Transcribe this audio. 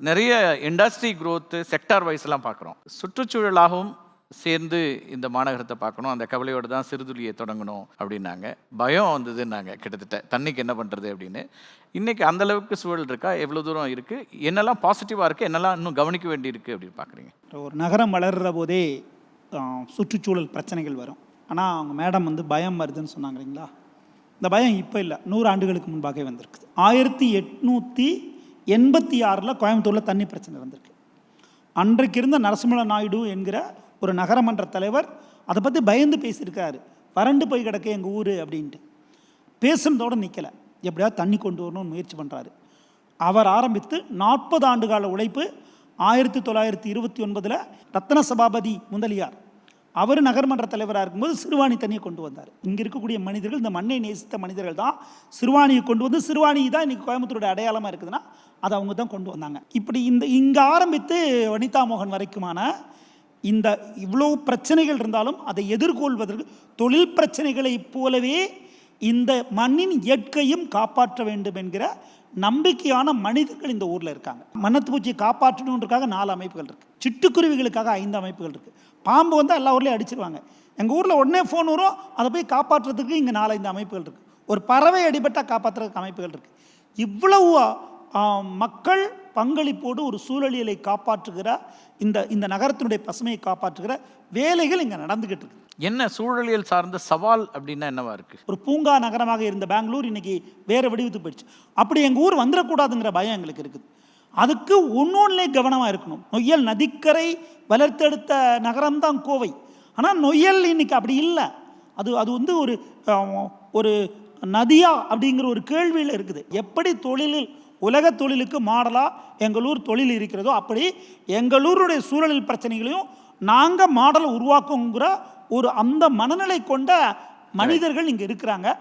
நிறைய industry growth sector வைஸ்லாம் பார்க்குறோம். சுற்றுச்சூழலாகவும் சேர்ந்து இந்த மாநகரத்தை பார்க்கணும். அந்த கவலையோடு தான் சிறுதுளியை தொடங்கணும் அப்படின்னாங்க. பயம் வந்ததுன்னாங்க கிட்டத்தட்ட. தண்ணிக்கு என்ன பண்ணுறது அப்படின்னு. இன்னைக்கு அந்த அளவுக்கு சூழல் இருக்கா? எவ்வளோ தூரம் இருக்குது? என்னெல்லாம் பாசிட்டிவாக இருக்குது? என்னெல்லாம் இன்னும் கவனிக்க வேண்டியிருக்கு அப்படின்னு பார்க்குறீங்க? ஒரு நகரம் வளர்கிற போதே சுற்றுச்சூழல் பிரச்சனைகள் வரும். ஆனால் அவங்க மேடம் வந்து பயம் வருதுன்னு சொன்னாங்க இல்லைங்களா? இந்த பயம் இப்போ இல்லை, 100 ஆண்டுகளுக்கு முன்பாகவே வந்திருக்குது. 1886 கோயம்புத்தூரில் தண்ணி பிரச்சனை வந்திருக்கு. அன்றைக்கு இருந்த நரசிம்ம நாயுடு என்கிற ஒரு நகரமன்ற தலைவர் அதை பற்றி பயந்து பேசியிருக்காரு. வறண்டு போய் கிடக்க எங்கள் ஊர் அப்படின்ட்டு பேசுனதோடு நிற்கலை. எப்படியாவது தண்ணி கொண்டு வரணும்னு முயற்சி பண்ணுறாரு. அவர் ஆரம்பித்து 40 ஆண்டு கால உழைப்பு 1929 ரத்ன சபாபதி முதலியார் அவர் நகர்மன்ற தலைவராக இருக்கும்போது சிறுவாணி தண்ணியை கொண்டு வந்தார். இங்கே இருக்கக்கூடிய மனிதர்கள், இந்த மண்ணை நேசித்த மனிதர்கள் தான் சிறுவாணியை கொண்டு வந்து, சிறுவாணி தான் இன்றைக்கி கோயம்புத்தூரோட அடையாளமாக இருக்குதுன்னா அதை அவங்க தான் கொண்டு வந்தாங்க. இப்படி இங்கே ஆரம்பித்து வனிதா மோகன் வரைக்குமான இந்த இவ்வளோ பிரச்சனைகள் இருந்தாலும் அதை எதிர்கொள்வதற்கு தொழில் பிரச்சனைகளைப் போலவே இந்த மண்ணின் இயற்கையும் காப்பாற்ற வேண்டும் என்கிற நம்பிக்கையான மனிதர்கள் இந்த ஊரில் இருக்காங்க. மண்ணத்துப்பூச்சியை காப்பாற்றணுன்றதுக்காக 4 அமைப்புகள் இருக்குது. சிட்டுக்குருவிகளுக்காக 5 அமைப்புகள் இருக்குது. பாம்பு வந்து எல்லா ஊர்லேயும் அடிச்சிருவாங்க. எங்கள் ஊரில் உடனே ஃபோன் வரும், அதை போய் காப்பாற்றுறதுக்கு இங்கே 4-5 அமைப்புகள் இருக்குது. ஒரு பறவை அடிபட்டால் காப்பாற்றுறதுக்கு அமைப்புகள் இருக்குது. இவ்வளவு மக்கள் பங்களிப்போடு ஒரு சூழலியலை காப்பாற்றுகிற இந்த நகரத்தினுடைய பசுமையை காப்பாற்றுகிற வேலைகள் இங்கே நடந்துக்கிட்டு இருக்கு. என்ன சூழலியல் சார்ந்த சவால் அப்படின்னா என்னவா இருக்கு? ஒரு பூங்கா நகரமாக இருந்த பெங்களூர் இன்னைக்கு வேற வடிவத்து போயிடுச்சு. அப்படி எங்கள் ஊர் வந்துடக்கூடாதுங்கிற பயம் எங்களுக்கு இருக்குது. அதுக்கு ஒன்னொன்னே கவனமாக இருக்கணும். நொய்யல் நதிக்கரை வளர்த்தெடுத்த நகரம் தான் கோவை. ஆனால் நொய்யல் இன்னைக்கு அப்படி இல்லை. அது வந்து ஒரு நதியா அப்படிங்கிற ஒரு கேள்வியில் இருக்குது. எப்படி தொழிலில் உலக தொழிலுக்கு மாடலாக எங்களூர் தொழில் இருக்கிறதோ அப்படி எங்களூருடைய சூழலில் பிரச்சனைகளையும் நாங்கள் மாடலை உருவாக்குங்கிற அந்த மனநிலை கொண்ட மனிதர்கள் இங்கே இருக்கிறாங்க.